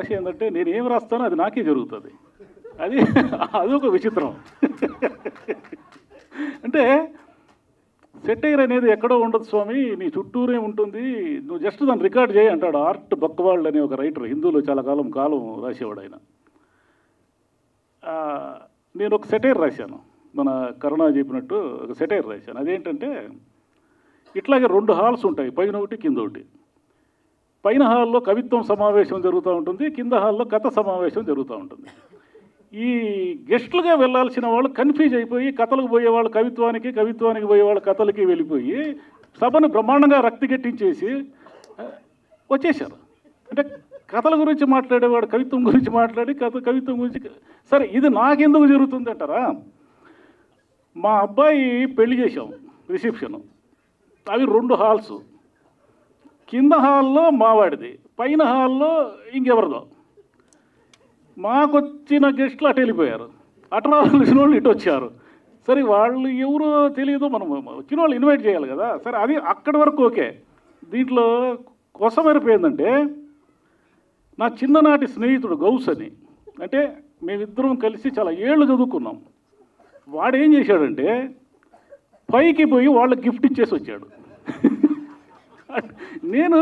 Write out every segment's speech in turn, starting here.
తమాషా ఏంటంటే నేను ఏం రాస్తానో అది నాకే జరుగుతుంది. అది అదొక విచిత్రం. అంటే సెటైర్ అనేది ఎక్కడో ఉండదు స్వామి, నీ చుట్టూరే ఉంటుంది, నువ్వు జస్ట్ దాన్ని రికార్డ్ చేయి అంటాడు. ఆర్ట్ బక్వాల్డ్ అనే ఒక రైటర్, హిందూలో చాలా కాలం రాసేవాడు ఆయన. నేను ఒక సెటైర్ రాశాను, మన కరుణ చెప్పినట్టు ఒక సెటైర్ రాశాను. అదేంటంటే ఇట్లాగే 2 హాల్స్ ఉంటాయి, పైన ఒకటి కింద ఒకటి. పైన హాల్లో కవిత్వం సమావేశం జరుగుతూ ఉంటుంది, కింద హాల్లో కథ సమావేశం జరుగుతూ ఉంటుంది. ఈ గెస్టులుగా వెళ్ళాల్సిన వాళ్ళు కన్ఫ్యూజ్ అయిపోయి కథలకు పోయేవాళ్ళు కవిత్వానికి, కవిత్వానికి పోయేవాళ్ళు కథలకి వెళ్ళిపోయి సభను బ్రహ్మాండంగా రక్తిగట్టించేసి వచ్చేశారు. అంటే కథల గురించి మాట్లాడేవాడు కవిత్వం గురించి మాట్లాడి కవిత్వం గురించి. సరే, ఇది నాకెందుకు జరుగుతుంది అంటారా? మా అబ్బాయి పెళ్లి చేశాం, రిసెప్షను. అవి 2 హాల్స్. కింద హాల్లో మావాడిది, పైన హాల్లో ఇంకెవరిదో. మాకొచ్చిన గెస్టులు అటు వెళ్ళిపోయారు, అటు రావాల్సిన వాళ్ళు ఇటు వచ్చారు. సరే, వాళ్ళు ఎవరో తెలియదు, మనం వచ్చిన వాళ్ళు ఇన్వైట్ చేయాలి కదా. సరే, అది అక్కడి వరకు ఓకే. దీంట్లో కొసమెరిపోయిందంటే నా చిన్ననాటి స్నేహితుడు గౌస్ అని, అంటే మేమిద్దరం కలిసి చాలా ఏళ్ళు చదువుకున్నాం. వాడు ఏం చేశాడంటే పైకి పోయి వాళ్ళకి గిఫ్ట్ ఇచ్చేసి వచ్చాడు. నేను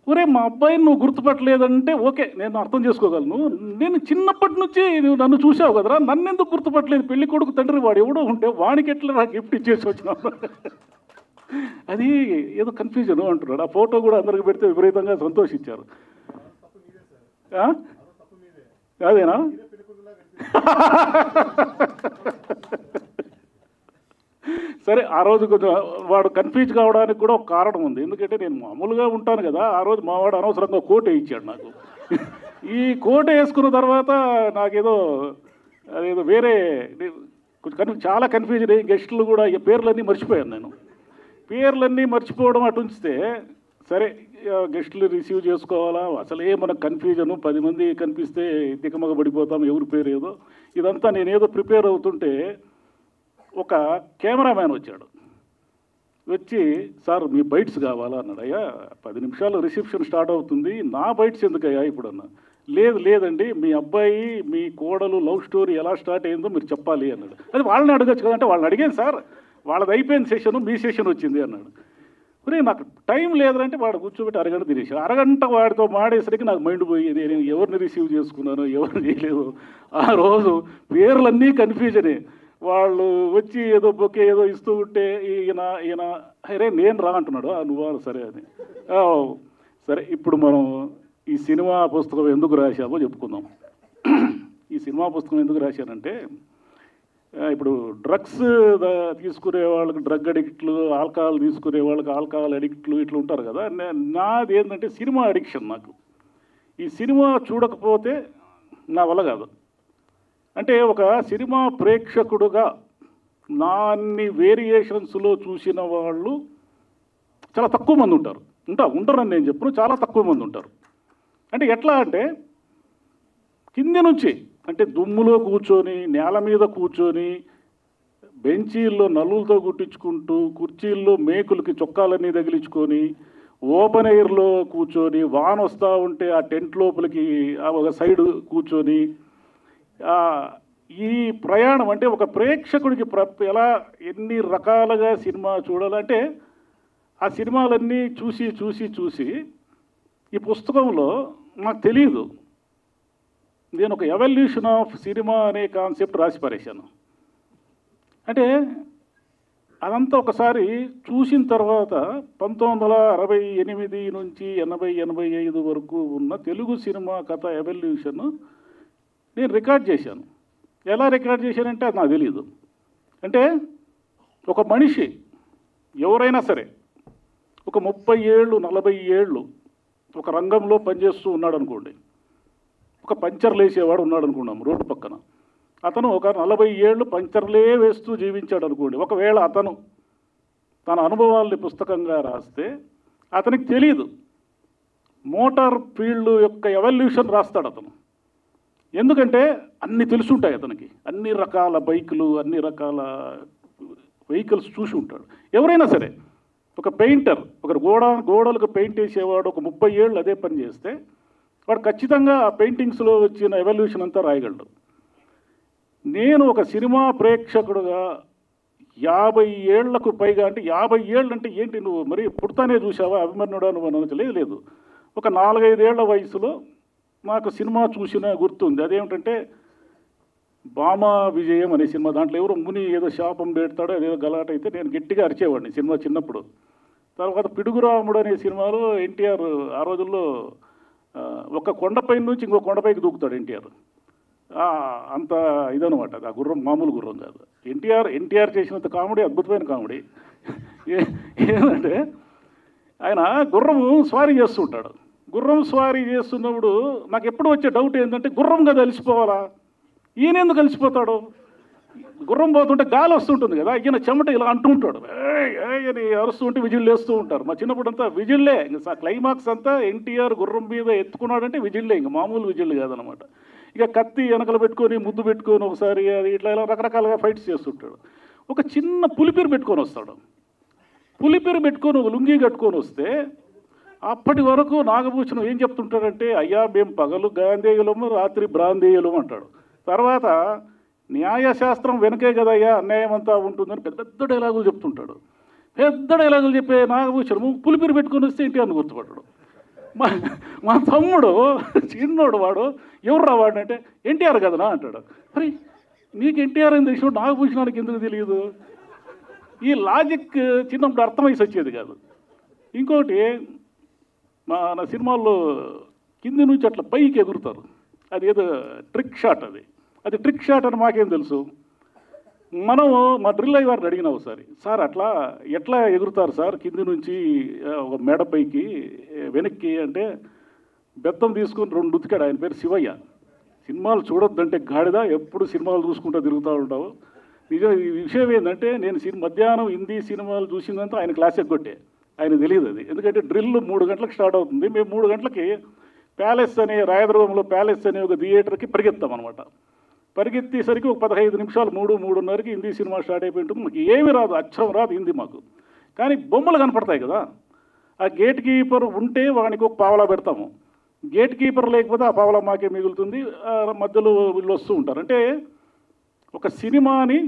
ఒరే మా అబ్బాయిని నువ్వు గుర్తుపట్టలేదంటే ఓకే, నేను అర్థం చేసుకోగలను. నేను చిన్నప్పటి నుంచి నువ్వు నన్ను చూసావు కదరా, నన్ను ఎందుకు గుర్తుపట్టలేదు? పెళ్లి కొడుకు తండ్రి వాడు ఎవడో ఉంటే వానికి ఎట్లా నాకు గిఫ్ట్ ఇచ్చేసి వచ్చినావు? అది ఏదో కన్ఫ్యూజన్ అంటున్నాడు. ఆ ఫోటో కూడా అందరికి పెడితే విపరీతంగా సంతోషించారు. అదేనా? సరే, ఆ రోజు కొంచెం వాడు కన్ఫ్యూజ్ కావడానికి కూడా ఒక కారణం ఉంది. ఎందుకంటే నేను మామూలుగా ఉంటాను కదా, ఆ రోజు మావాడు అనవసరంగా కోట్ వేయించాడు నాకు. ఈ కోట్ వేసుకున్న తర్వాత నాకేదో అదేదో వేరే కొంచెం చాలా కన్ఫ్యూజన్ అయ్యి గెస్టులు కూడా పేర్లన్నీ మర్చిపోయాను. నేను పేర్లన్నీ మర్చిపోవడం అటు ఉంచితే సరే, గెస్టులు రిసీవ్ చేసుకోవాలా, అసలే మనకు కన్ఫ్యూజను, 10 మంది కనిపిస్తే దిగమగ పడిపోతాం ఎవరి పేరు ఏదో. ఇదంతా నేనేదో ప్రిపేర్ అవుతుంటే ఒక కెమెరామ్యాన్ వచ్చాడు. వచ్చి సార్ మీ బైట్స్ కావాలా అన్నాడు. అయ్యా 10 నిమిషాలు రిసెప్షన్ స్టార్ట్ అవుతుంది, నా బైట్స్ ఎందుకయ్యా ఇప్పుడు అన్నా. లేదండి మీ అబ్బాయి మీ కోడలు లవ్ స్టోరీ ఎలా స్టార్ట్ అయిందో మీరు చెప్పాలి అన్నాడు. అది వాళ్ళని అడగచ్చు కదా. అంటే వాళ్ళని అడిగాను సార్, వాళ్ళది అయిపోయిన సెషను, మీ సెషన్ వచ్చింది అన్నాడు. మరి నాకు టైం లేదంటే వాడు కూర్చోబెట్టి అరగంట తినేసాడు. అరగంట వాడితో మాడేసరికి నాకు మైండ్ పోయేది, నేను ఎవరిని రిసీవ్ చేసుకున్నాను ఎవరిని చేయలేదు. ఆ రోజు పేర్లన్నీ కన్ఫ్యూజనే. వాళ్ళు వచ్చి ఏదో బొకే ఏదో ఇస్తూ ఉంటే ఈయన అరే నేను రా అంటున్నాడు. నువ్వు సరే అని. సరే, ఇప్పుడు మనం ఈ సినిమా పుస్తకం ఎందుకు రాశామో చెప్పుకుందాం. ఈ సినిమా పుస్తకం ఎందుకు రాశానంటే ఇప్పుడు డ్రగ్స్ తీసుకునే వాళ్ళకి డ్రగ్ అడిక్ట్లు, ఆల్కహాల్ తీసుకునే వాళ్ళకి ఆల్కహాల్ అడిక్ట్లు ఇట్లా ఉంటారు కదా. నాది ఏంటంటే సినిమా అడిక్షన్. నాకు ఈ సినిమా చూడకపోతే నా వల్ల కాదు. అంటే ఒక సినిమా ప్రేక్షకుడుగా నాన్ని వేరియేషన్స్లో చూసిన వాళ్ళు చాలా తక్కువ మంది ఉంటారని నేను చెప్పను, చాలా తక్కువ మంది ఉంటారు. అంటే ఎట్లా అంటే కింది నుంచి, అంటే దుమ్ములో కూర్చొని, నేల మీద కూర్చొని, బెంచీల్లో నల్లులతో కుట్టించుకుంటూ, కుర్చీల్లో మేకులకి చొక్కాలన్నీ తగిలించుకొని, ఓపెన్ ఎయిర్లో కూర్చొని, వాన వస్తూ ఉంటే ఆ టెంట్ లోపలికి ఒక సైడ్ కూర్చొని, ఈ ప్రయాణం అంటే ఒక ప్రేక్షకుడికి ఎలా ఎన్ని రకాలుగా సినిమా చూడాలంటే ఆ సినిమాలన్నీ చూసి ఈ పుస్తకంలో నాకు తెలియదు. నేను ఒక ఎవల్యూషన్ ఆఫ్ సినిమా అనే కాన్సెప్ట్ రాసి పారేశాను. అంటే అదంతా ఒకసారి చూసిన తర్వాత 1968 నుంచి 80-85 వరకు ఉన్న తెలుగు సినిమా కథ ఎవల్యూషన్ నేను రికార్డ్ చేశాను. ఎలా రికార్డ్ చేశానంటే అది నాకు తెలియదు. అంటే ఒక మనిషి ఎవరైనా సరే ఒక 30 ఏళ్ళు 40 ఏళ్ళు ఒక రంగంలో పనిచేస్తూ ఉన్నాడు అనుకోండి, ఒక పంచర్లు వేసేవాడు ఉన్నాడు అనుకున్నాం రోడ్డు పక్కన, అతను ఒక 40 ఏళ్ళు పంచర్లే వేస్తూ జీవించాడు అనుకోండి. ఒకవేళ అతను తన అనుభవాల్ని పుస్తకంగా రాస్తే అతనికి తెలియదు, మోటార్ ఫీల్డ్ యొక్క ఎవల్యూషన్ రాస్తాడు అతను. ఎందుకంటే అన్నీ తెలుసుంటాయి అతనికి, అన్ని రకాల బైకులు, అన్ని రకాల వెహికల్స్ చూసి ఉంటాడు. ఎవరైనా సరే ఒక పెయింటర్, ఒక గోడలకు పెయింట్ వేసేవాడు ఒక 30 ఏళ్ళు అదే పని చేస్తే వాడు ఖచ్చితంగా ఆ పెయింటింగ్స్లో వచ్చిన ఎవల్యూషన్ అంతా రాయగలడు. నేను ఒక సినిమా ప్రేక్షకుడుగా 50 ఏళ్లకు పైగా, అంటే 50 ఏళ్ళు అంటే ఏంటి, నువ్వు మరి పుడతానే చూసావా అభిమన్యుడా నువ్వు అనలేదు. లేదు, ఒక 4-5 ఏళ్ల వయసులో నాకు సినిమా చూసిన గుర్తుంది. అదేమిటంటే భామా విజయం అనే సినిమా. దాంట్లో ఎవరో ముని ఏదో శాపం పెడతాడో అదేదో గలాట అయితే నేను గట్టిగా అరిచేవాడిని సినిమా చిన్నప్పుడు. తర్వాత పిడుగురాముడు అనే సినిమాలో ఎన్టీఆర్ ఆ రోజుల్లో ఒక కొండపై నుంచి ఇంకో కొండపైకి దూకుతాడు ఎన్టీఆర్. అంత ఇదనమాట. ఆ గుర్రం మామూలు గుర్రం కాదు. ఎన్టీఆర్ చేసినంత కామెడీ అద్భుతమైన కామెడీ. ఏంటంటే ఆయన గుర్రం స్వారీ చేస్తూ ఉంటాడు. గుర్రం స్వారీ చేస్తున్నప్పుడు నాకు ఎప్పుడు వచ్చే డౌట్ ఏంటంటే, గుర్రం కదా అలిసిపోవాలా, ఈయన ఎందుకు అలిసిపోతాడు? గుర్రం పోతుంటే గాలి వస్తుంటుంది కదా, ఈయన చెమట ఇలా అంటూ ఉంటాడు, అని అరుస్తూ ఉంటే విజిల్ వేస్తూ ఉంటారు. మా చిన్నప్పుడు అంతా విజిల్లే, ఇంకా క్లైమాక్స్ అంతా ఎన్టీఆర్ గుర్రం మీద ఎత్తుకున్నాడంటే విజిల్లే, ఇంకా మామూలు విజిల్ కాదనమాట. ఇక కత్తి వెనకలు పెట్టుకొని ముద్దు పెట్టుకొని ఒకసారి అది ఇట్లా ఇలా రకరకాలుగా ఫైట్స్ చేస్తుంటాడు. ఒక చిన్న పులిపిరి పెట్టుకొని వస్తాడు. పులిపిరి పెట్టుకొని ఒక లుంగీ కట్టుకొని వస్తే అప్పటి వరకు నాగభూషణం ఏం చెప్తుంటాడంటే, అయ్యా మేము పగలు గాంధేయులము రాత్రి బ్రాంధేయులము అంటాడు. తర్వాత న్యాయశాస్త్రం వెనకే కదయ్యా అన్యాయం అంతా ఉంటుందని పెద్ద పెద్ద డైలాగులు చెప్తుంటాడు. పెద్ద డైలాగులు చెప్పే నాగభూషణము పులిపిరి పెట్టుకొని వస్తే ఎన్టీఆర్ని గుర్తుపడ్డాడు. మా తమ్ముడు చిన్నోడు, వాడు ఎవరు వాడు అంటే ఎన్టీఆర్ కదనా అంటాడు. మరి నీకు ఎన్టీఆర్ అని తెలిసినప్పుడు నాగభూషణానికి ఎందుకు తెలియదు? ఈ లాజిక్ చిన్నప్పుడు అర్థమైసి వచ్చేది కాదు. ఇంకోటి, నా సినిమాల్లో కింది నుంచి అట్లా పైకి ఎగురుతారు, అది ఏదో ట్రిక్ షాట్. అది ట్రిక్ షాట్ అని మాకేం తెలుసు. మనం మా డ్రిల్ అయ్యారిని అడిగినా ఒకసారి, సార్ అట్లా ఎట్లా ఎగురుతారు సార్ కింది నుంచి ఒక మేడపైకి వెనక్కి అంటే, బెత్తం తీసుకొని 2 ఉతికాడు. ఆయన పేరు శివయ్య. సినిమాలు చూడొద్దంటే గాడిద, ఎప్పుడు సినిమాలు చూసుకుంటూ తిరుగుతూ ఉంటావు. నిజం. ఈ విషయం ఏంటంటే, నేను మధ్యాహ్నం హిందీ సినిమాలు చూసిందంతా ఆయన క్లాస్ ఎగ్గొట్టే. ఆయన తెలియదు అది. ఎందుకంటే డ్రిల్ 3 గంటలకు స్టార్ట్ అవుతుంది. మేము 3 గంటలకి ప్యాలెస్ అనే రాయదుర్గంలో ప్యాలెస్ అనే ఒక థియేటర్కి పరిగెత్తాం అనమాట. పరిగెత్తేసరికి ఒక 15 నిమిషాలు 3:30కి హిందీ సినిమా స్టార్ట్ అయిపోయి ఉంటుంది. మాకు ఏమీ రాదు, అక్షరం రాదు హిందీ మాకు. కానీ బొమ్మలు కనపడతాయి కదా. ఆ గేట్ కీపర్ ఉంటే వానికి ఒక పావలా పెడతాము. గేట్ కీపర్ లేకపోతే ఆ పావలా మాకే మిగులుతుంది. మధ్యలో వీళ్ళు వస్తూ ఉంటారు. అంటే ఒక సినిమాని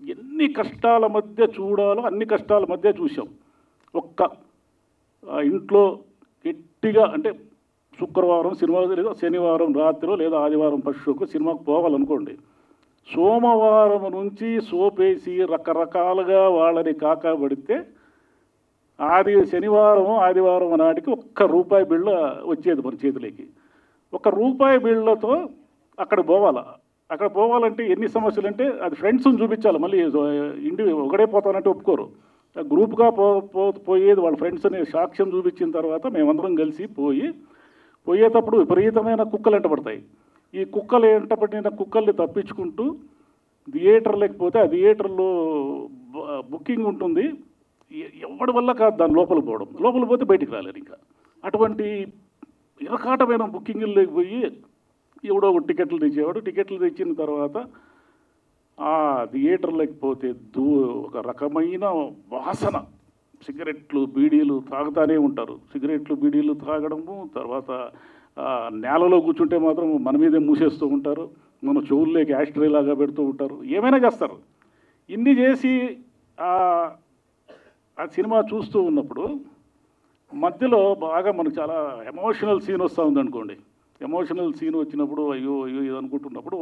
ఎన్ని కష్టాల మధ్య చూడాలో అన్ని కష్టాల మధ్య చూసాం. ఒక్క ఇంట్లో గట్టిగా అంటే శుక్రవారం సినిమా లేదా శనివారం రాత్రిలో లేదా ఆదివారం ఫస్ట్ షోకు సినిమాకు పోవాలనుకోండి, సోమవారం నుంచి సోపేసి రకరకాలుగా వాళ్ళని కాకబడితే శనివారం ఆదివారం నాటికి ₹1 బిళ్ళ వచ్చేది మన చేతిలోకి. ₹1 బిళ్ళతో అక్కడ పోవాలా. అక్కడ పోవాలంటే ఎన్ని సమస్యలు అంటే, అది ఫ్రెండ్స్ని చూపించాలి. మళ్ళీ ఒకడే పోతానంటే ఒప్పుకోరు. గ్రూప్గా పోయేది వాళ్ళ ఫ్రెండ్స్ అనే సాక్ష్యం చూపించిన తర్వాత మేమందరం కలిసి పోయేటప్పుడు విపరీతమైన కుక్కలు ఎంటపడతాయి. ఈ కుక్కలు ఎంటపడిన కుక్కల్ని తప్పించుకుంటూ థియేటర్ లేకపోతే ఆ థియేటర్లో బుకింగ్ ఉంటుంది, ఎవరి వల్ల కాదు దాని లోపల పోతే బయటికి రాలేరు. ఇంకా అటువంటి ఇరకాటమైన బుకింగ్లు లేకపోయి ఎవడో ఒక టికెట్లు తెచ్చేవాడు. టికెట్లు తెచ్చిన తర్వాత ఆ థియేటర్లోకి పోతే ఒక రకమైన వాసన, సిగరెట్లు బీడీలు తాగుతానే ఉంటారు. సిగరెట్లు బీడీలు తాగడము, తర్వాత నేలలో కూర్చుంటే మాత్రం మన మీదే మూసేస్తూ ఉంటారు, మన చెవుల్లోకి యాస్ట్రే లాగా పెడుతూ ఉంటారు, ఏమైనా చేస్తారు. ఇన్ని చేసి ఆ సినిమా చూస్తూ ఉన్నప్పుడు మధ్యలో బాగా మనకు చాలా ఎమోషనల్ సీన్ వస్తూ ఉందనుకోండి. ఎమోషనల్ సీన్ వచ్చినప్పుడు అయ్యో ఇది అనుకుంటున్నప్పుడు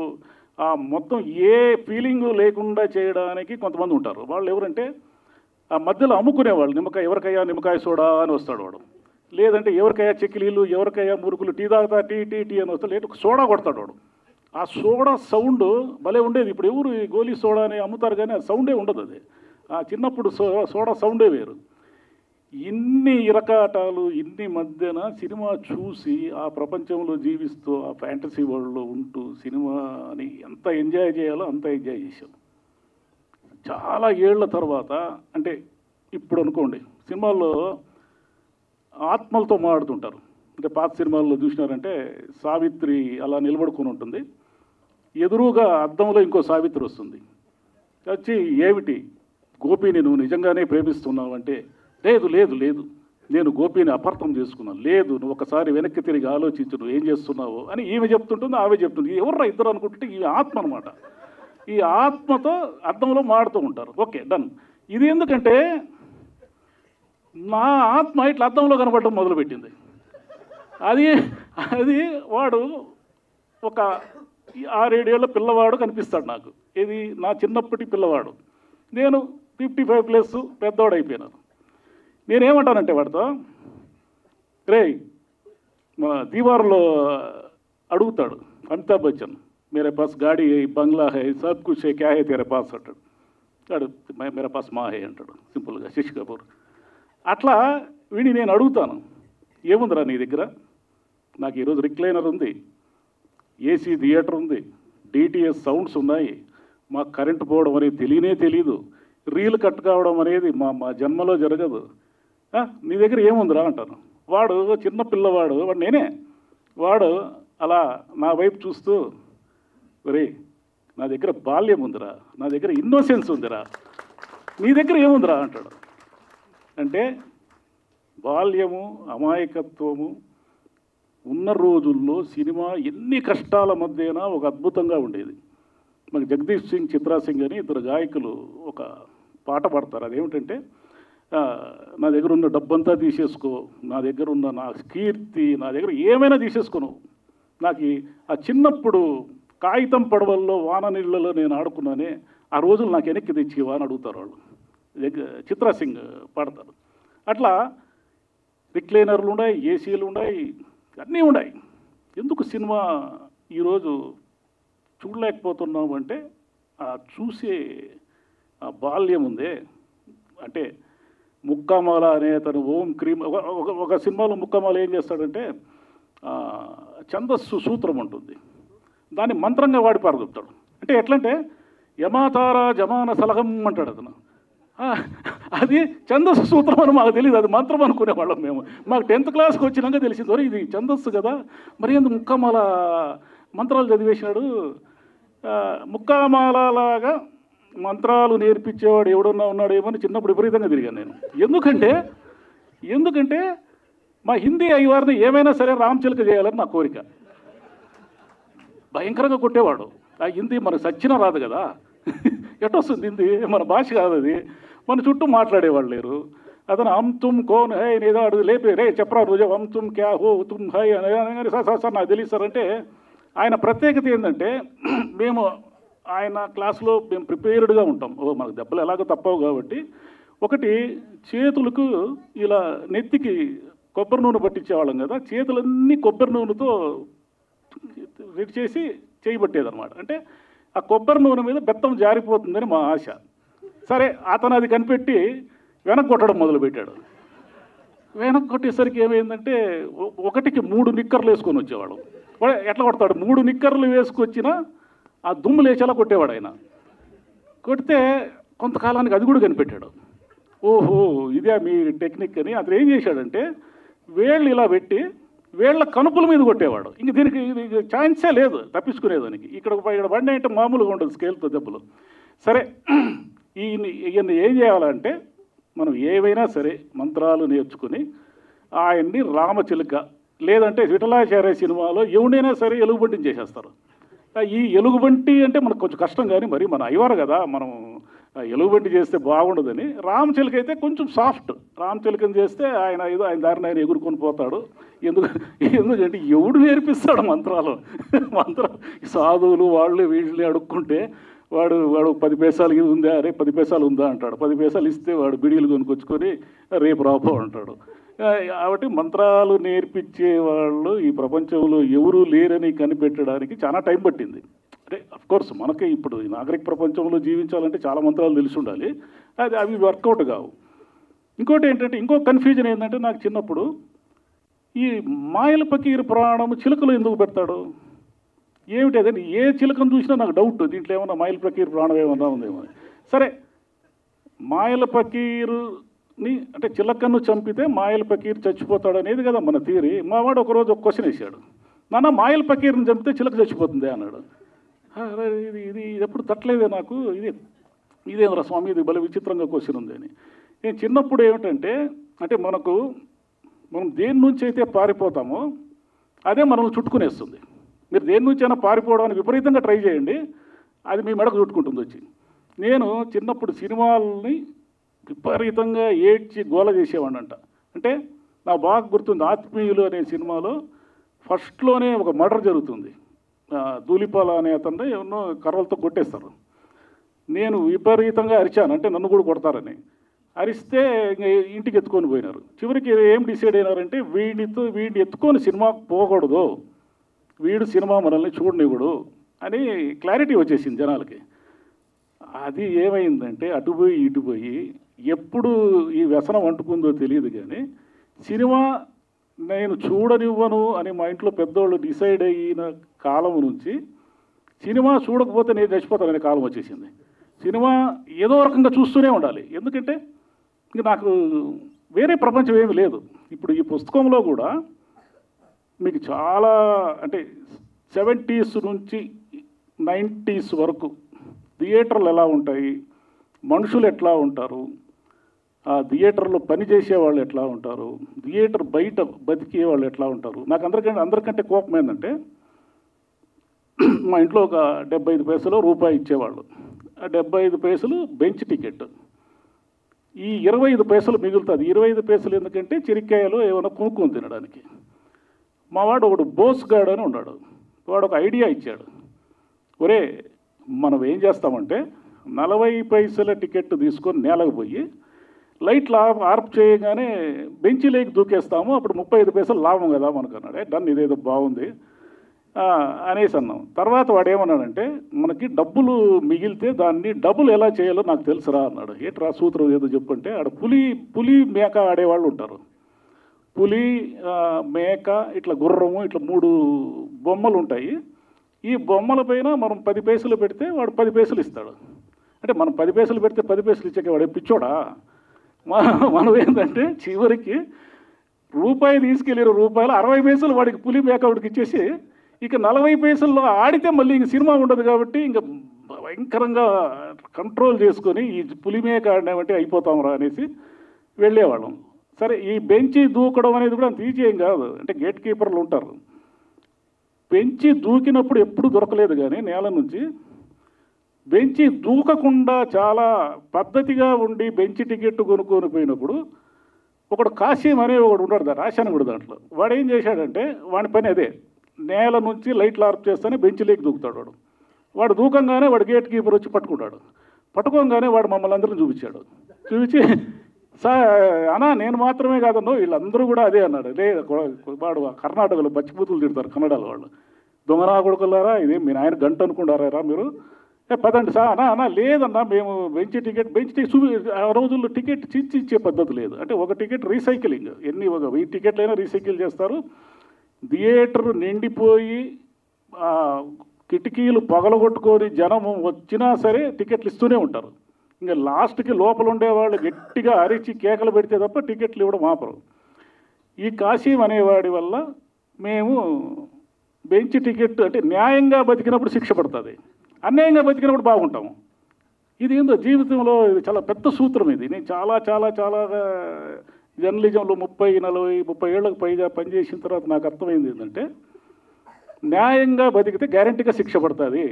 ఆ మొత్తం ఏ ఫీలింగు లేకుండా చేయడానికి కొంతమంది ఉంటారు. వాళ్ళు ఎవరంటే ఆ మధ్యలో అమ్ముకునేవాళ్ళు. ఎవరికయ్యా నిమ్మకాయ సోడా అని వస్తాడు వాడు, లేదంటే ఎవరికయ్యా చెక్కిలీలు, ఎవరికయ్యా మురుకులు, టీ తాగుతా టీ అని వస్తాడు, లేదు సోడా కొడతాడు వాడు. ఆ సోడా సౌండ్ భలే ఉండేది. ఇప్పుడు ఎవరు ఈ గోలీ సోడా అని అమ్ముతారు కానీ ఆ సౌండే ఉండదు. అది చిన్నప్పుడు సోడా సౌండే వేరు. ఇన్ని ఇరకాటాలు ఇన్ని మధ్యన సినిమా చూసి ఆ ప్రపంచంలో జీవిస్తూ ఆ ఫ్యాంటసీ వరల్డ్లో ఉంటూ సినిమాని ఎంత ఎంజాయ్ చేయాలో అంత ఎంజాయ్ చేసాం. చాలా ఏళ్ల తర్వాత, అంటే ఇప్పుడు అనుకోండి, సినిమాల్లో ఆత్మలతో మాట్లాడుతుంటారు. అంటే పాత సినిమాల్లో చూసినారంటే సావిత్రి అలా నిలబడుకొని ఉంటుంది, ఎదురుగా అద్దంలో ఇంకో సావిత్రి వస్తుంది, వచ్చి ఏమిటి గోపిని నువ్వు నిజంగానే ప్రేమిస్తున్నావు అంటే లేదు లేదు లేదు నేను గోపిని అపార్థం చేసుకున్నాను. లేదు, నువ్వు ఒకసారి వెనక్కి తిరిగి ఆలోచించు, నువ్వు ఏం చేస్తున్నావు అని ఈమె చెప్తుంటుంది, ఆమె చెప్తుంది. ఎవర్రా ఇద్దరు అనుకుంటుంటే ఈ ఆత్మ అనమాట. ఈ ఆత్మతో అర్థంలో మాడుతూ ఉంటారు. Okay, done. ఇది ఎందుకంటే నా ఆత్మ ఇట్లా అర్థంలో కనబడటం మొదలుపెట్టింది. అది అది వాడు ఒక 6-7 ఏళ్ళ పిల్లవాడు కనిపిస్తాడు నాకు. ఇది నా చిన్నప్పటి పిల్లవాడు. నేను 55+ పెద్దవాడు అయిపోయినాను. నేనేమంటానంటే వాడితో, రే మన దీవార్లో అడుగుతాడు అమితాబ్ బచ్చన్, మేరే పాస్ గాడి బంగ్లా హై, సబ్ కుచ్ హై, క్యా హై తేరే పాస్ అంటాడు. వాడు మేరే పాస్ మా హై అంటాడు సింపుల్గా, శశి కపూర్. అట్లా వీడిని నేను అడుగుతాను, ఏముందిరా నీ దగ్గర? నాకు ఈరోజు రిక్లైనర్ ఉంది, ఏసీ థియేటర్ ఉంది, డిటిఎస్ సౌండ్స్ ఉన్నాయి, మాకు కరెంటు పోవడం అనేది తెలియదు, రీలు కట్ కావడం అనేది మా జన్మలో జరగదు, నీ దగ్గర ఏముందిరా అంటాను. వాడు చిన్న పిల్లవాడు, వాడు నేనే. వాడు అలా నా వైపు చూస్తూ, ఒరే నా దగ్గర బాల్యం ఉందిరా, నా దగ్గర ఇన్నోసెన్స్ ఉందిరా, నీ దగ్గర ఏముందిరా అంటాడు. అంటే బాల్యము, అమాయకత్వము ఉన్న రోజుల్లో సినిమా ఎన్ని కష్టాల మధ్యన ఒక అద్భుతంగా ఉండేది. మనకి జగదీష్ సింగ్, చిత్రా సింగ్ అని ఇద్దరు గాయకులు ఒక పాట పాడతారు. అదేమిటంటే, నా దగ్గర ఉన్న డబ్బంతా తీసేసుకో, నా దగ్గర ఉన్న నా కీర్తి, నా దగ్గర ఏమైనా తీసేసుకోను, నాకు ఆ చిన్నప్పుడు కాగితం పడవల్లో వాన నీళ్ళలో నేను ఆడుకున్నానే, ఆ రోజులు నాకు వెనక్కి తెచ్చివా అని అడుగుతారు వాళ్ళు. చిత్రా సింగ్ పాడతారు. అట్లా రిక్లైనర్లు ఉన్నాయి, ఏసీలు ఉన్నాయి, అన్నీ ఉన్నాయి. ఎందుకు సినిమా ఈరోజు చూడలేకపోతున్నాం అంటే, ఆ చూసే ఆ బాల్యం ఉందే. అంటే ముక్కామాల అనే అతను ఓం క్రీమ్ ఒక సినిమాలో ముక్కామాల ఏం చేస్తాడంటే, ఛందస్సు సూత్రం ఉంటుంది, దాన్ని మంత్రంగా వాడి పారదొప్తాడు. అంటే ఎట్లంటే యమాతార జమాన సలహం అంటాడు అతను. అది ఛందస్సు సూత్రం అని మాకు తెలియదు, అది మంత్రం అనుకునేవాళ్ళం మేము. మాకు 10th క్లాస్కి వచ్చినాక తెలిసింది, వరే ఇది ఛందస్సు కదా, మరి ఎందుకు ముక్కామాల మంత్రాలు చదివేసినాడు. ముక్కామాలలాగా మంత్రాలు నేర్పించేవాడు ఎవడన్నా ఉన్నాడేమో అని చిన్నప్పుడు విపరీతంగా తిరిగాను నేను. ఎందుకంటే మా హిందీ అయ్యవారిని ఏమైనా సరే రామచిలక చేయాలని నా కోరిక. భయంకరంగా కొట్టేవాడు. ఆ హిందీ మనకు సచ్చిన రాదు కదా, ఎటొస్తుంది హిందీ, మన భాష కాదు అది. మన చుట్టూ మాట్లాడేవాళ్ళు లేరు. అతను హమ్ తుమ్ కోన్ హై ఏదో అడుగు లేపి, రే చెప్పరా రోజు హమ్ తుమ్ క్యా హో తుమ్ హై అని, సార్ నాకు తెలియదు సార్ అంటే. ఆయన ప్రత్యేకత ఏంటంటే, మేము ఆయన క్లాస్లో మేము ప్రిపేర్డ్గా ఉంటాం. మనకు దెబ్బలు ఎలాగో తప్పవు కాబట్టి, ఒకటి చేతులకు ఇలా నెత్తికి కొబ్బరి నూనె పట్టించేవాళ్ళం కదా, చేతులన్నీ కొబ్బరి నూనెతో రెడీ చేసి చేయబట్టేదన్నమాట. అంటే ఆ కొబ్బరి నూనె మీద బెత్తం జారిపోతుందని మా ఆశ. సరే, అతను అది కనిపెట్టి వెనక్కి కొట్టడం మొదలుపెట్టాడు. వెనక్కి కొట్టేసరికి ఏమైందంటే, ఒకటికి 3 నిక్కర్లు వేసుకొని వచ్చేవాడు. ఎట్లా కొడతాడు, 3 నిక్కర్లు వేసుకొచ్చినా ఆ దుమ్ము లేచేలా కొట్టేవాడు ఆయన. కొడితే కొంతకాలానికి అది కూడా కనిపెట్టాడు. ఓహో ఇదే మీ టెక్నిక్ అని. అతను ఏం చేశాడంటే, వేళ్ళు ఇలా పెట్టి వేళ్ళ కనుపుల మీద కొట్టేవాడు. ఇంక దీనికి ఛాన్సే లేదు తప్పించుకునేదానికి. ఇక్కడ బండి అంటే మామూలుగా ఉండదు స్కేల్తో దెబ్బలు. సరే, ఈయన్ని ఏం చేయాలంటే, మనం ఏవైనా సరే మంత్రాలు నేర్చుకుని ఆయన్ని రామచిలుక, లేదంటే విఠలాచార్య సినిమాలో ఎవడైనా సరే ఎలుగుబంటిని చేసేస్తారు. ఈ ఎలుగుబంటి అంటే మనకు కొంచెం కష్టం, కానీ మరి మన అయ్యవారు కదా, మనం ఎలుగుబంటి చేస్తే బాగుండదని. రామచిలుక అయితే కొంచెం సాఫ్ట్. రామచిలుకని చేస్తే ఆయన దారిని ఆయన ఎగురుకొని పోతాడు. ఎందుకంటే ఎవడు నేర్పిస్తాడు మంత్రాలు? సాధువులు వాళ్ళు వీళ్ళని అడుక్కుంటే వాడు 10 పైసలు ఇది ఉందా, అరే 10 పైసలు ఉందా అంటాడు. 10 పైసలు ఇస్తే వాడు బిడీలు కొనుక్కొచ్చుకొని రేపు రాపో అంటాడు. కాబట్టి మంత్రాలు నేర్పించే వాళ్ళు ఈ ప్రపంచంలో ఎవరూ లేరని కనిపెట్టడానికి చాలా టైం పట్టింది. అంటే అఫ్కోర్స్ మనకి ఇప్పుడు ఈ నాగరిక ప్రపంచంలో జీవించాలంటే చాలా మంత్రాలు తెలిసి ఉండాలి, అవి వర్కౌట్ కావు. ఇంకోటి ఏంటంటే, ఇంకో కన్ఫ్యూజన్ ఏంటంటే, నాకు చిన్నప్పుడు ఈ మాయల ఫకీర్ పురాణం చిలుకలు ఎందుకు పెడతాడు, ఏమిటి అదని ఏ చిలుకను చూసినా నాకు డౌట్, దీంట్లో ఏమన్నా మాయల ఫకీర్ పురాణం ఏమన్నా ఉందేమో. సరే, మాయల ఫకీర్ని అంటే చిలకను చంపితే మాయల ఫకీర్ చచ్చిపోతాడు అనేది కదా మన థియరీ. మా వాడు ఒకరోజు ఒక క్వశ్చన్ వేసాడు, నాన్న మాయల ఫకీర్ని చంపితే చిలక చచ్చిపోతుంది అన్నాడు. ఇది ఎప్పుడు తట్టలేదే నాకు, ఇదేంద్రా స్వామి, ఇది భలే విచిత్రంగా క్వశ్చన్ ఉంది అని. నేను చిన్నప్పుడు ఏమిటంటే, అంటే మనకు మనం దేని నుంచి అయితే పారిపోతామో అదే మనల్ని చుట్టుకునేస్తుంది. మీరు దేని నుంచైనా పారిపోవడానికి విపరీతంగా ట్రై చేయండి, అది మీ మెడకు చుట్టుకుంటుంది వచ్చి. నేను చిన్నప్పుడు సినిమాలని విపరీతంగా ఏడ్చి గోల చేసేవాడినంట. అంటే నాకు బాగా గుర్తుంది, ఆత్మీయులు అనే సినిమాలో ఫస్ట్లోనే ఒక మర్డర్ జరుగుతుంది. ధూళిపాల అనే అతన్ని ఎన్నో కర్రలతో కొట్టేస్తారు. నేను విపరీతంగా అరిచాను, అంటే నన్ను కూడా కొడతారని. అరిస్తే ఇంకా ఇంటికి ఎత్తుకొని పోయినారు. చివరికి ఏం డిసైడ్ అయినారంటే వీడిని ఎత్తుకొని సినిమాకు పోకూడదు, వీడు సినిమా మనల్ని చూడనివ్వడు అని క్లారిటీ వచ్చేసింది జనాలకి. అది ఏమైందంటే అటుపోయి ఇటుపోయి ఎప్పుడు ఈ వ్యసనం అంటుకుందో తెలియదు, కానీ సినిమా నేను చూడనివ్వను అని మా ఇంట్లో పెద్దోళ్ళు డిసైడ్ అయిన కాలం నుంచి సినిమా చూడకపోతే నేను చచ్చిపోతాననే కాలం వచ్చేసింది. సినిమా ఏదో రకంగా చూస్తూనే ఉండాలి, ఎందుకంటే ఇంక నాకు వేరే ప్రపంచం ఏమీ లేదు. ఇప్పుడు ఈ పుస్తకంలో కూడా మీకు చాలా, అంటే 70s నుంచి 90s వరకు థియేటర్లు ఎలా ఉంటాయి, మనుషులు ఎట్లా ఉంటారు, ఆ థియేటర్లో పనిచేసే వాళ్ళు ఎట్లా ఉంటారు, థియేటర్ బయట బతికే వాళ్ళు ఎట్లా ఉంటారు. నాకు అందరికంటే కోపం ఏంటంటే, మా ఇంట్లో ఒక 75 పైసలు రూపాయి ఇచ్చేవాళ్ళు. ఆ 75 పైసలు బెంచ్ టికెట్, ఈ 25 పైసలు మిగులుతుంది. 25 పైసలు ఎందుకంటే చెరిక్కాయలు ఏమైనా కొనుక్కొని తినడానికి. మా వాడు ఒకడు బోస్గాడు అని ఉన్నాడు, వాడు ఒక ఐడియా ఇచ్చాడు. ఒరే, మనం ఏం చేస్తామంటే 40 పైసల టికెట్ తీసుకొని నేలకు పోయి లైట్లు ఆర్ప్ చేయగానే బెంచీలోకి దూకేస్తాము, అప్పుడు 35 పైసలు లాభం కదా మనకు అన్నాడే. డన్, ఇదేదో బాగుంది అనేసి అన్నాం. తర్వాత వాడు ఏమన్నాడంటే, మనకి డబ్బులు మిగిలితే దాన్ని డబ్బులు ఎలా చేయాలో నాకు తెలుసురా అన్నాడు. ఏంట్రా సూత్రం ఏదో చెప్పంటే, ఆడ పులి మేక ఆడేవాళ్ళు ఉంటారు. పులి, మేక, ఇట్లా గుర్రము, ఇట్లా 3 బొమ్మలు ఉంటాయి. ఈ బొమ్మల పైన మనం 10 పైసలు పెడితే వాడు 10 పైసలు ఇస్తాడు. అంటే మనం 10 పైసలు పెడితే 10 పైసలు ఇచ్చాక వాడే పిచ్చోడా? మనం ఏంటంటే చివరికి రూపాయి తీసుకెళ్ళి రూపాయలు 60 పైసలు వాడికి పులి మేక వాడికి ఇచ్చేసి, ఇక 40 పైసల్లో ఆడితే మళ్ళీ ఇంక సినిమా ఉండదు కాబట్టి ఇంకా భయంకరంగా కంట్రోల్ చేసుకొని ఈ పులి మేక ఆడినామంటే అయిపోతాంరా అనేసి వెళ్ళేవాళ్ళం. సరే, ఈ బెంచి దూకడం అనేది కూడా అంత ఈజీ ఏం కాదు, అంటే గేట్ కీపర్లు ఉంటారు. బెంచి దూకినప్పుడు ఎప్పుడు దొరకలేదు, కానీ నేల నుంచి బెంచి దూకకుండా చాలా పద్ధతిగా ఉండి బెంచి టికెట్ కొనుక్కొని పోయినప్పుడు ఒకడు కాశీం అనే ఒకడు ఉన్నాడు, రాశాను కూడా దాంట్లో. వాడు ఏం చేశాడంటే, వాడి పని అదే, నేల నుంచి లైట్లు ఆర్ప్ చేస్తేనే బెంచ్లోకి దూకుతాడు వాడు. వాడు దూకంగానే వాడు గేట్ కీపర్ వచ్చి పట్టుకుంటాడు. పట్టుకోగానే వాడు మమ్మల్ని అందరిని చూపించాడు. చూపించి, అన్నా నేను మాత్రమే కాదన్నో వీళ్ళందరూ కూడా అదే అన్నాడు. వాడు కర్ణాటకలో పచ్చిపూతులు తిడతారు కన్నడలో వాళ్ళు. దొంగనా కొడుకులారా, ఇది మీ నాయన గంట అనుకుంటారా మీరు, పదండి సార్ అన్నా లేదన్నా మేము బెంచ్ టికెట్ ఆ రోజుల్లో టికెట్ చించి ఇచ్చే పద్ధతి లేదు. అంటే ఒక టికెట్ రీసైకిలింగ్, ఒక 1000 టికెట్లైనా రీసైకిల్ చేస్తారు. థియేటర్ నిండిపోయి కిటికీలు పగలగొట్టుకొని జనం వచ్చినా సరే టికెట్లు ఇస్తూనే ఉంటారు. ఇంకా లాస్ట్కి లోపల ఉండేవాళ్ళు గట్టిగా అరిచి కేకలు పెడితే తప్ప టికెట్లు ఇవ్వడం ఆపరు. ఈ కాశీం అనేవాడి వల్ల మేము బెంచ్ టికెట్, అంటే న్యాయంగా బతికినప్పుడు శిక్ష పడుతుంది, అన్యాయంగా బతికినప్పుడు బాగుంటాము. ఇది ఏందో జీవితంలో ఇది చాలా పెద్ద సూత్రం. ఇది నేను చాలా చాలా చాలా జర్నలిజంలో 30 ఏళ్ళకు పైగా పనిచేసిన తర్వాత నాకు అర్థమైంది ఏంటంటే, న్యాయంగా బతికితే గ్యారంటీగా శిక్ష పడుతుంది,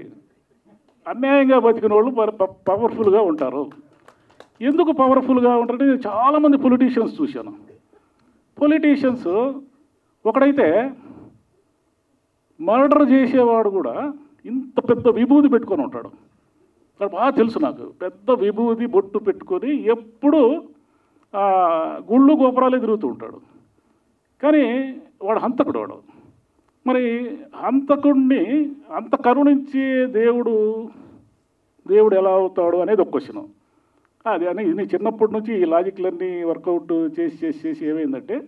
అన్యాయంగా బతికిన వాళ్ళు పవర్ఫుల్గా ఉంటారు. ఎందుకు పవర్ఫుల్గా ఉంటారంటే, నేను చాలామంది పొలిటీషియన్స్ చూశాను. పొలిటీషియన్స్ ఒకడైతే మర్డర్ చేసేవాడు కూడా ఇంత పెద్ద విభూతి పెట్టుకొని ఉంటాడు. అది బాగా తెలుసు నాకు. పెద్ద విభూతి బొట్టు పెట్టుకొని ఎప్పుడు గుళ్ళు గోపురాలే తిరుగుతూ ఉంటాడు. కానీ వాడు హంతకుడు. వాడు మరి హంతకుడిని అంత కరుణించే దేవుడు ఎలా అవుతాడు అనేది ఒక క్వశ్చన్. అది అని నేను చిన్నప్పటి నుంచి ఈ లాజిక్లన్నీ వర్కౌట్ చేసి ఏమైందంటే,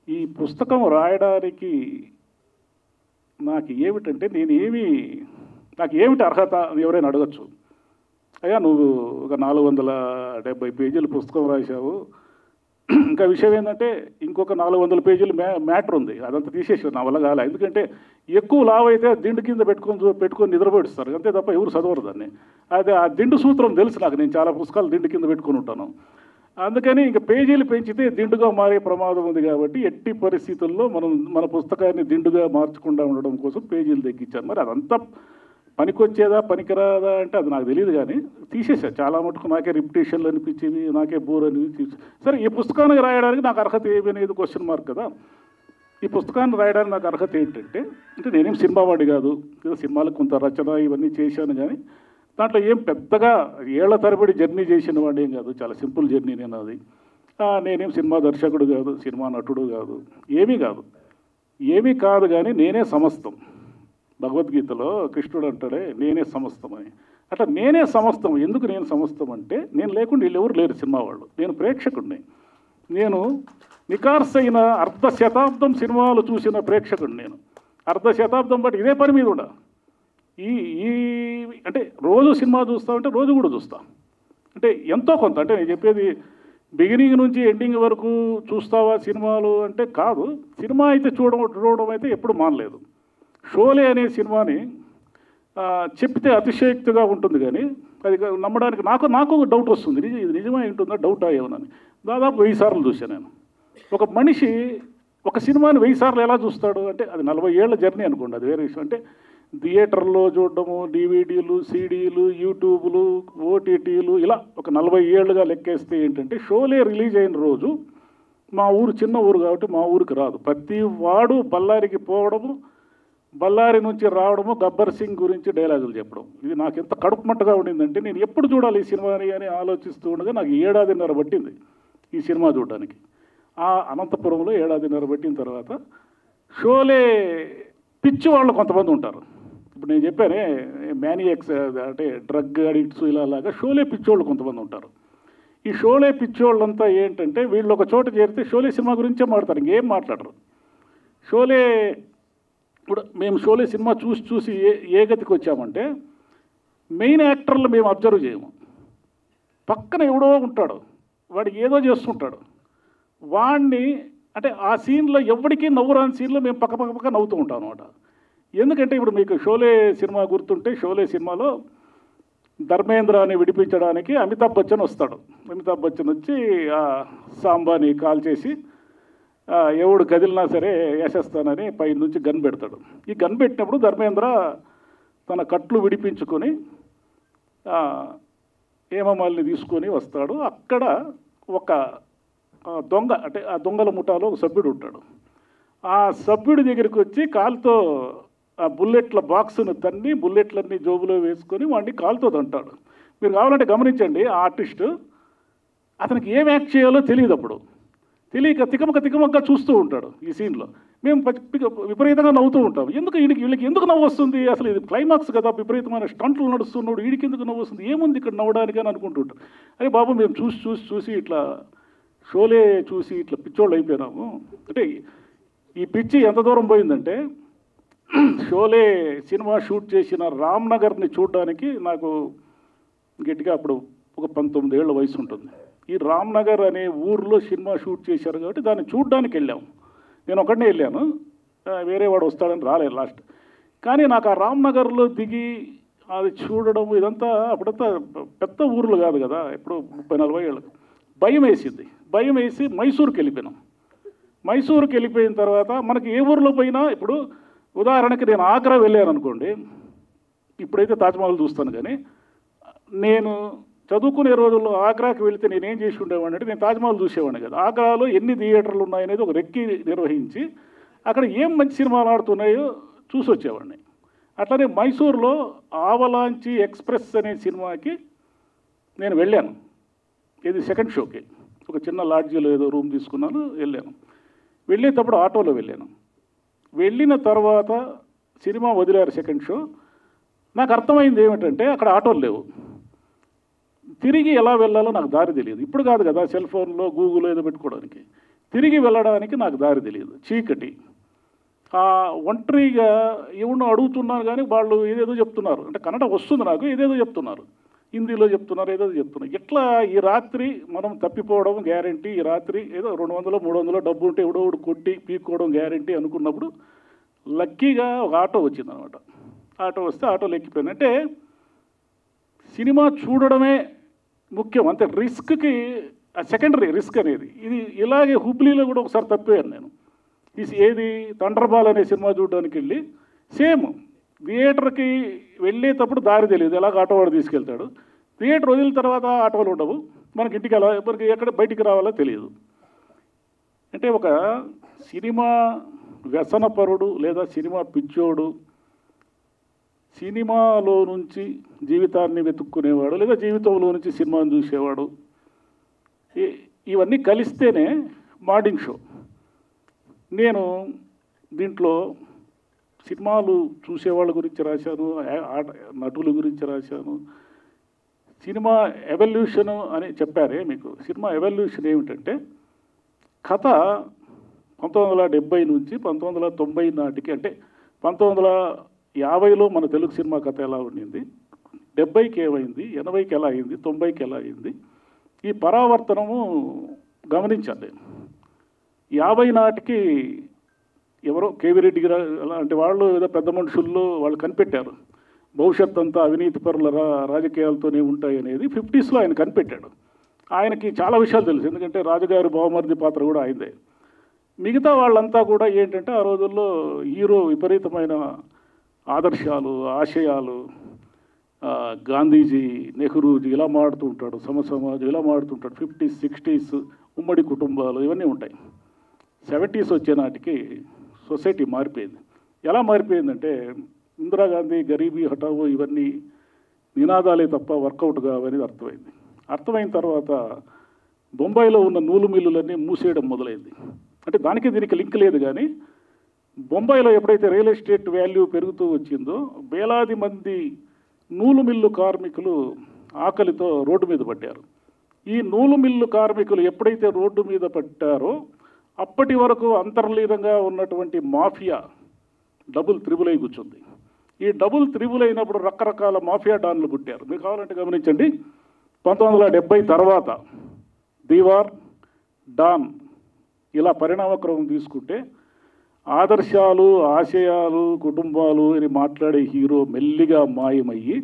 ఈ పుస్తకం రాయడానికి నాకు ఏమిటంటే, నాకు ఏమిటి అర్హత అని ఎవరైనా అడగచ్చు. అయ్యా నువ్వు ఒక 470 పేజీలు పుస్తకం రాశావు, ఇంకా విషయం ఏంటంటే ఇంకొక 400 పేజీలు మ్యాటర్ ఉంది, అదంతా తీసేసారు, నా వల్ల కాలే. ఎందుకంటే ఎక్కువ లావ్ అయితే దిండు కింద పెట్టుకొని నిద్రపోయిస్తారు, అంతే తప్ప ఎవరు చదవరు దాన్ని. అది ఆ దిండు సూత్రం తెలుసు నాకు, నేను చాలా పుస్తకాలు దిండు కింద పెట్టుకొని ఉంటాను. అందుకని ఇంక పేజీలు పెంచితే దిండుగా మారే ప్రమాదం ఉంది కాబట్టి ఎట్టి పరిస్థితుల్లో మన పుస్తకాన్ని దిండుగా మార్చకుండా ఉండడం కోసం పేజీలు తగ్గించాను. మరి అదంతా పనికొచ్చేదా పనికిరాదా అంటే అది నాకు తెలియదు, కానీ తీసేసా. చాలా మటుకు నాకే రిపిటేషన్లు అనిపించింది, నాకే బోర్ అనిపించింది. సరే, ఈ పుస్తకానికి రాయడానికి నాకు అర్హత ఏమి అనేది క్వశ్చన్ మార్క్ కదా. ఈ పుస్తకాన్ని రాయడానికి నాకు అర్హత ఏంటంటే, నేనేం సినిమా వాడి కాదు, ఏదో సినిమాలకు కొంత రచన ఇవన్నీ చేశాను, కానీ దాంట్లో ఏం పెద్దగా ఏళ్ల తరబడి జర్నీ చేసిన వాడు ఏం కాదు. చాలా సింపుల్ జర్నీ నేను అది. నేనేం సినిమా దర్శకుడు కాదు, సినిమా నటుడు కాదు, ఏమీ కాదు, కానీ నేనే సమస్తం. భగవద్గీతలో కృష్ణుడు అంటాడే నేనే సమస్తం అని. అట్లా నేనే సమస్తం. ఎందుకు నేను సమస్తం అంటే, నేను లేకుండా వీళ్ళు ఎవరు లేరు సినిమా వాళ్ళు. నేను ప్రేక్షకుడిని. నేను నికార్సైన 1/2 శతాబ్దం సినిమాలు చూసిన ప్రేక్షకుడిని. నేను 1/2 శతాబ్దం బట్టి ఇదే పని మీద ఉండ. అంటే రోజు సినిమా చూస్తామంటే రోజు కూడా చూస్తాం. అంటే ఎంతో కొంత, అంటే నేను చెప్పేది బిగినింగ్ నుంచి ఎండింగ్ వరకు చూస్తావా సినిమాలు అంటే కాదు. సినిమా అయితే చూడడం అయితే ఎప్పుడు మానలేదు. షోలే అనే సినిమాని చెప్తే అతిశయోక్తిగా ఉంటుంది, కానీ అది నమ్మడానికి నాకు డౌట్ వస్తుంది. ఇది నిజమే ఉంటుందా డౌట్ అయ్యేవనని. దాదాపు 1000 సార్లు చూశాను నేను. ఒక మనిషి ఒక సినిమాని 1000 సార్లు ఎలా చూస్తాడు అంటే, అది 40 ఏళ్ల జర్నీ అనుకోండి, అది వేరే విషయం. అంటే థియేటర్లో చూడడము, డివిడీలు, సీడీలు, యూట్యూబ్లు, ఓటీటీలు, ఇలా ఒక 40 ఏళ్ళుగా లెక్కేస్తే ఏంటంటే, షోలే రిలీజ్ అయిన రోజు మా ఊరు చిన్న ఊరు కాబట్టి మా ఊరికి రాదు. ప్రతి వాడు బళ్ళారికి పోవడము, బళ్ళారి నుంచి రావడము, గబ్బర్ సింగ్ గురించి డైలాగులు చెప్పడం. ఇది నాకు ఎంత కడుపుమట్టగా ఉండిందంటే, నేను ఎప్పుడు చూడాలి ఈ సినిమాని అని ఆలోచిస్తూ ఉండగా నాకు 1.5 ఏళ్లు పట్టింది ఈ సినిమా చూడడానికి. ఆ అనంతపురంలో 1.5 ఏళ్లు పట్టిన తర్వాత షోలే పిచ్చి వాళ్ళు కొంతమంది ఉంటారు. ఇప్పుడు నేను చెప్పానే మ్యానియాక్స్, అంటే డ్రగ్ అడిక్ట్స్ ఇలాగా షోలే పిచ్చోళ్ళు కొంతమంది ఉంటారు. ఈ షోలే పిచ్చోళ్ళంతా ఏంటంటే, వీళ్ళు ఒక చోట చేరితే షోలే సినిమా గురించే మాట్లాడతారు, ఇంకేం మాట్లాడరు. షోలే ఇప్పుడు మేము షోలే సినిమా చూసి ఏ గతికి వచ్చామంటే, మెయిన్ యాక్టర్లు మేము అబ్జర్వ్ చేయము. పక్కన ఎవడో ఉంటాడు, వాడు ఏదో చేస్తుంటాడు, వాడిని అంటే ఆ సీన్లో ఎవరికి నవ్వురాని సీన్లో మేము పక్క నవ్వుతూ ఉంటాం అనమాట. ఎందుకంటే ఇప్పుడు మీకు షోలే సినిమా గుర్తుంటే, షోలే సినిమాలో ధర్మేంద్రాన్ని విడిపించడానికి అమితాబ్ బచ్చన్ వస్తాడు. అమితాబ్ బచ్చన్ వచ్చి సాంబాని కాల్ చేసి ఎవడు కదిలినా సరే వేసేస్తానని పై నుంచి గన్ పెడతాడు. ఈ గన్ పెట్టినప్పుడు ధర్మేంద్ర తన కట్లు విడిపించుకొని హేమమాలిని తీసుకొని వస్తాడు. అక్కడ ఒక దొంగ, అంటే ఆ దొంగల ముఠాలో ఒక సభ్యుడు ఉంటాడు. ఆ సభ్యుడి దగ్గరికి వచ్చి కాలుతో ఆ బుల్లెట్ల బాక్స్ను తన్ని బుల్లెట్లన్నీ జోబులో వేసుకొని వాడిని కాలుతో తంటాడు. మీరు కావాలంటే గమనించండి, ఆ ఆర్టిస్టు అతనికి ఏం యాక్ట్ చేయాలో తెలియదు. అప్పుడు తెలియక తికమక చూస్తూ ఉంటాడు ఈ సీన్లో. మేము విపరీతంగా నవ్వుతూ ఉంటాం. ఎందుకు వీళ్ళకి ఎందుకు నవ్వు వస్తుంది, అసలు ఇది క్లైమాక్స్ కదా, విపరీతమైన స్టంట్లు నడుస్తున్నాడు, వీడికి ఎందుకు నవ్వు వస్తుంది, ఏముంది ఇక్కడ నవ్వడానికి అని అనుకుంటుంటాం. అరే బాబు, మేము చూసి ఇట్లా షోలే చూసి ఇట్లా పిచ్చోళ్ళు అయిపోయినాము. అంటే ఈ పిచ్చి ఎంత దూరం పోయిందంటే, షోలే సినిమా షూట్ చేసిన రామ్నగర్ని చూడడానికి నాకు గట్టిగా అప్పుడు ఒక 19 ఏళ్ల వయసు ఉంటుంది. ఈ రామ్నగర్ అనే ఊరిలో సినిమా షూట్ చేశారు కాబట్టి దాన్ని చూడడానికి వెళ్ళాము. నేను ఒకడినే వెళ్ళాను, వేరే వాడు వస్తాడని రాలేదు లాస్ట్. కానీ నాకు ఆ రామ్నగర్లో దిగి అది చూడడం ఇదంతా, అప్పుడంతా పెద్ద ఊర్లు కాదు కదా, ఎప్పుడు 30-40 ఏళ్ళకు భయం వేసి మైసూరుకి వెళ్ళిపోయినాం. మైసూరుకి వెళ్ళిపోయిన తర్వాత మనకి ఏ ఊరిలో పోయినా, ఇప్పుడు ఉదాహరణకి నేను ఆగ్రా వెళ్ళాను అనుకోండి, ఇప్పుడైతే తాజ్మహల్ చూస్తాను, కానీ నేను చదువుకునే రోజుల్లో ఆగ్రాకి వెళితే నేనేం చేసి ఉండేవాడిని అంటే, నేను తాజ్మహల్ చూసేవాడిని కదా. ఆగ్రాలో ఎన్ని థియేటర్లు ఉన్నాయనేది ఒక రెక్కి నిర్వహించి అక్కడ ఏం మంచి సినిమాలు ఆడుతున్నాయో చూసి వచ్చేవాడిని. అట్లనే మైసూరులో ఆవలాంచి ఎక్స్ప్రెస్ అనే సినిమాకి నేను వెళ్ళాను. ఇది సెకండ్ షోకి ఒక చిన్న లాడ్జీలో ఏదో రూమ్ తీసుకున్నాను, వెళ్ళాను. వెళ్ళేటప్పుడు ఆటోలో వెళ్ళాను. వెళ్ళిన తర్వాత సినిమా వదిలారు సెకండ్ షో. నాకు అర్థమైంది ఏమిటంటే, అక్కడ ఆటోలు లేవు, తిరిగి ఎలా వెళ్ళాలో నాకు దారి తెలియదు. ఇప్పుడు కాదు కదా సెల్ ఫోన్లో గూగుల్ ఏదో పెట్టుకోవడానికి, తిరిగి వెళ్ళడానికి నాకు దారి తెలియదు, చీకటి. ఒంటరిగా ఎవరినో అడుగుతున్నాను, కానీ వాళ్ళు ఏదేదో చెప్తున్నారు, అంటే కన్నడ వస్తుంది నాకు, ఏదేదో చెప్తున్నారు, హిందీలో చెప్తున్నారు, ఏదో చెప్తున్నారు. ఇట్లా ఈ రాత్రి మనం తప్పిపోవడం గ్యారంటీ, ఈ రాత్రి ఏదో 200-300 డబ్బు ఉంటే ఎవడోడు కొట్టి పీక్కోవడం గ్యారంటీ అనుకున్నప్పుడు లక్కీగా ఒక ఆటో వచ్చిందనమాట. ఆటో వస్తే ఆటోలో ఎక్కిపోయాను. అంటే సినిమా చూడడమే ముఖ్యం, అంతే రిస్క్కి సెకండరీ రిస్క్ అనేది. ఇది ఇలాగే హుబ్లీలో కూడా ఒకసారి తప్పాను నేను. ఏది థండర్బాల్ అనే సినిమా చూడడానికి వెళ్ళి సేమ్ థియేటర్కి వెళ్ళేటప్పుడు దారి తెలియదు, ఎలాగ ఆటో వాడు తీసుకెళ్తాడు. థియేటర్ వదిలిన తర్వాత ఆటోలు ఉండవు, మనకి ఇంటికి మనకి ఎక్కడ బయటికి రావాలో తెలియదు. అంటే ఒక సినిమా వ్యసనపరుడు లేదా సినిమా పిచ్చోడు, సినిమాలో నుంచి జీవితాన్ని వెతుక్కునేవాడు లేదా జీవితంలో నుంచి సినిమాను చూసేవాడు, ఇవన్నీ కలిస్తేనే మార్నింగ్ షో. నేను దీంట్లో సినిమాలు చూసేవాళ్ళ గురించి రాశాను, నటుల గురించి రాశాను. సినిమా ఎవల్యూషన్ అని చెప్పారే మీకు. సినిమా ఎవల్యూషన్ ఏమిటంటే కథ 1970 నుంచి 1990 నాటికి, అంటే 1950లో మన తెలుగు సినిమా కథ ఎలా ఉండింది, 70కి ఏమైంది, 80కి ఎలా అయింది, 90కి ఎలా అయింది, ఈ పరావర్తనము గమనించాను నేను. 50 నాటికి ఎవరో కేవీ రెడ్డి గారు అలాంటి వాళ్ళు ఏదో పెద్ద మనుషుల్లో వాళ్ళు కనిపెట్టారు, భవిష్యత్ అంతా అవినీతి పరుల రాజకీయాలతోనే ఉంటాయి అనేది 50స్లో ఆయన కనిపెట్టాడు. ఆయనకి చాలా విషయాలు తెలుసు, ఎందుకంటే రాజుగారి బావమరిది పాత్ర కూడా ఆయనదే. మిగతా వాళ్ళంతా కూడా ఏంటంటే ఆ రోజుల్లో హీరో విపరీతమైన ఆదర్శాలు, ఆశయాలు, గాంధీజీ, నెహ్రూజీ ఇలా మాడుతూ ఉంటాడు, సమసమాజం ఇలా మాడుతుంటాడు, 50s 60s ఉమ్మడి కుటుంబాలు ఇవన్నీ ఉంటాయి. 70s వచ్చే నాటికి సొసైటీ మారిపోయింది. ఎలా మారిపోయిందంటే ఇందిరాగాంధీ గరీబీ హఠావో ఇవన్నీ నినాదాలే తప్ప వర్కౌట్ కావనేది అర్థమైంది. అర్థమైన తర్వాత బొంబాయిలో ఉన్న నూలు మిల్లులన్నీ మూసేయడం మొదలైంది. అంటే దానికి దీనికి లింక్ లేదు, కానీ బొంబాయిలో ఎప్పుడైతే రియల్ ఎస్టేట్ వాల్యూ పెరుగుతూ వచ్చిందో వేలాది మంది నూలు మిల్లు కార్మికులు ఆకలితో రోడ్డు మీద పడ్డారు. ఈ నూలు మిల్లు కార్మికులు ఎప్పుడైతే రోడ్డు మీద పడ్డారో అప్పటి వరకు అంతర్లీనంగా ఉన్నటువంటి మాఫియా డబుల్ త్రిబుల్ అయి కూర్చుంది. ఈ డబుల్ త్రిబుల్ అయినప్పుడు రకరకాల మాఫియా డాన్లు పుట్టారు. మీరు కావాలంటే గమనించండి, 1970 తర్వాత దీవార్, డాన్ ఇలా పరిణామక్రమం తీసుకుంటే ఆదర్శాలు, ఆశయాలు, కుటుంబాలు అని మాట్లాడే హీరో మెల్లిగా మాయమయ్యి,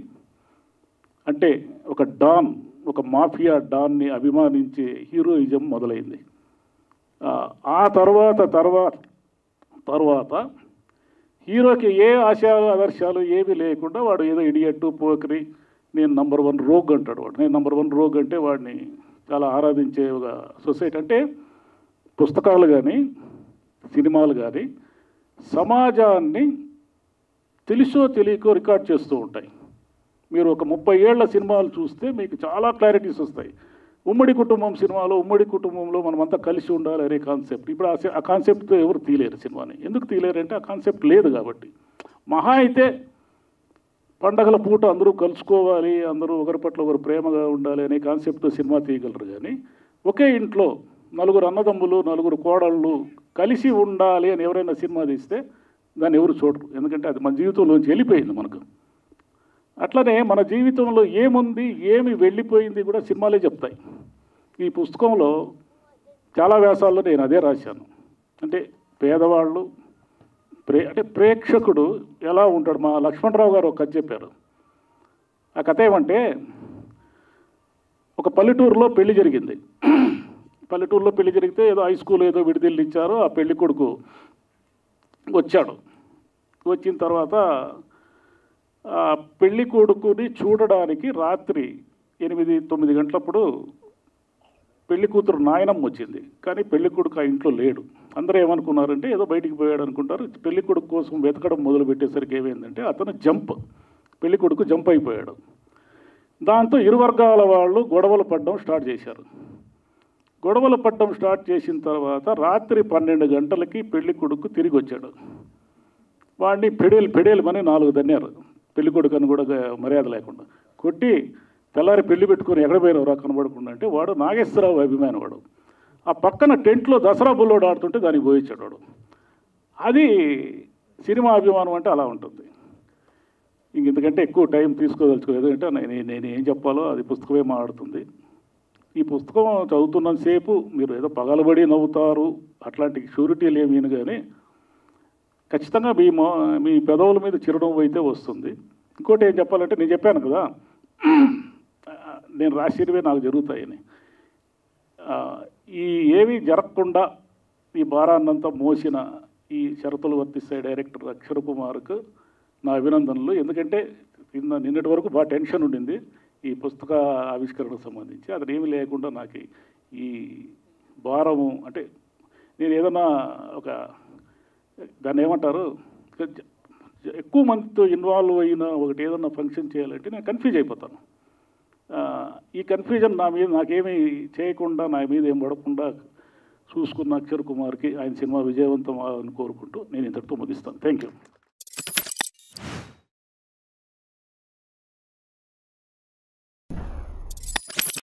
అంటే ఒక డాన్, ఒక మాఫియా డాన్ని అభిమానించే హీరోయిజం మొదలైంది. ఆ తర్వాత హీరోకి ఏ ఆశయాలు, ఆదర్శాలు ఏమీ లేకుండా వాడు ఏదో ఇడియట్టు, పోకరి, నేను నంబర్ 1 రోగ్ అంటాడు వాడు. నేను నంబర్ 1 రోగ్ అంటే వాడిని చాలా ఆరాధించే ఒక సొసైటీ. అంటే పుస్తకాలు కానీ సినిమాలు కానీ సమాజాన్ని తెలుసో తెలియకో రికార్డ్ చేస్తూ ఉంటాయి. మీరు ఒక 30 ఏళ్ల సినిమాలు చూస్తే మీకు చాలా క్లారిటీస్ వస్తాయి. ఉమ్మడి కుటుంబం సినిమాలో ఉమ్మడి కుటుంబంలో మనమంతా కలిసి ఉండాలి అనే కాన్సెప్ట్, ఇప్పుడు ఆ కాన్సెప్ట్ ఎవరు తీయలేరు సినిమాని. ఎందుకు తీయలేరంటే ఆ కాన్సెప్ట్ లేదు కాబట్టి. మహా అయితే పండగల పూట అందరూ కలుసుకోవాలి, అందరూ ఒకరి పట్ల ఒకరు ప్రేమగా ఉండాలి అనే కాన్సెప్ట్తో సినిమా తీయగలరు. కానీ ఒకే ఇంట్లో 4 అన్నదమ్ములు, 4 కోడళ్ళు కలిసి ఉండాలి అని ఎవరైనా సినిమా తీస్తే దాన్ని ఎవరు చూడరు, ఎందుకంటే అది మన జీవితంలోంచి వెళ్ళిపోయింది మనకు. అట్లనే మన జీవితంలో ఏముంది, ఏమి వెళ్ళిపోయింది కూడా సినిమాలే చెప్తాయి. ఈ పుస్తకంలో చాలా వ్యాసాల్లో నేను అదే రాశాను. అంటే పేదవాళ్ళు, అంటే ప్రేక్షకుడు ఎలా ఉంటాడు. మా లక్ష్మణరావు గారు ఒక కథ చెప్పారు. ఆ కథ ఏమంటే, ఒక పల్లెటూరులో పెళ్లి జరిగింది. పల్లెటూరులో పెళ్లి జరిగితే ఏదో హై స్కూల్ ఏదో విడుదల ఇచ్చారు. ఆ పెళ్లి కొడుకు వచ్చాడు. వచ్చిన తర్వాత ఆ పెళ్లి కొడుకుని చూడడానికి రాత్రి 8-9 గంటలప్పుడు పెళ్లి కూతురు నాయనమ్మ వచ్చింది. కానీ పెళ్లి కొడుకు ఆ ఇంట్లో లేడు. అందరూ ఏమనుకున్నారంటే ఏదో బయటికి పోయాడు అనుకుంటారు. పెళ్లి కొడుకు కోసం వెతకడం మొదలు పెట్టేసరికి ఏమైందంటే అతను పెళ్లి కొడుకు జంప్ అయిపోయాడు. దాంతో ఇరు వర్గాల వాళ్ళు గొడవలు పడడం స్టార్ట్ చేశారు. గొడవలు పడడం స్టార్ట్ చేసిన తర్వాత రాత్రి 12 గంటలకి పెళ్లి కొడుకు తిరిగి వచ్చాడు. వాడిని పెడేలమని 4 దన్నారు. పెళ్లి కొడుకు అని కూడా మర్యాద లేకుండా కొట్టి, తెల్లారి పెళ్లి పెట్టుకొని ఎక్కడ పోయినవరా కనబడకుండా అంటే వాడు నాగేశ్వరరావు అభిమాని. వాడు ఆ పక్కన టెంట్లో దసరా బుల్లోడు ఆడుతుంటే దానికి పోయించాడు వాడు. అది సినిమా అభిమానం అంటే అలా ఉంటుంది. ఇంతకంటే ఎక్కువ టైం తీసుకోదలుచుకోలేదు. ఎందుకంటే నేను ఏం చెప్పాలో అది పుస్తకమే మాట్లాడుతుంది. ఈ పుస్తకం చదువుతున్నంతసేపు మీరు ఏదో పగలబడి నవ్వుతారు అట్లాంటి షూరిటీలు ఏమీ, కానీ ఖచ్చితంగా మీ పెదవుల మీద చిరునవ్వు అయితే వస్తుంది. ఇంకోటి ఏం చెప్పాలంటే, నేను చెప్పాను కదా నేను రాసినవే నాకు జరుగుతాయని. ఆ, ఈ ఏవి జరగకుండా ఈ భారాన్నంతా మోసిన ఈ షరతులు వర్తిస్తాయి డైరెక్టర్ అక్షర్ కుమార్కు నా అభినందనలు. ఎందుకంటే నిన్నటి వరకు బాగా టెన్షన్ ఉండింది ఈ పుస్తక ఆవిష్కరణకు సంబంధించి. అది ఏమీ లేకుండా నాకు ఈ భారము అంటే నేను ఏదన్నా ఒక దాన్ని ఏమంటారు ఎక్కువ మందితో ఇన్వాల్వ్ అయిన ఒకటి ఏదన్నా ఫంక్షన్ చేయాలంటే నేను కన్ఫ్యూజ్ అయిపోతాను. ఈ కన్ఫ్యూజన్ నా మీద నాకేమీ చేయకుండా నా మీద ఏం పడకుండా చూసుకున్న అక్షర్ కుమార్కి ఆయన సినిమా విజయవంతం అని కోరుకుంటూ నేను ఇంతటితో ముగిస్తాను. Thank you.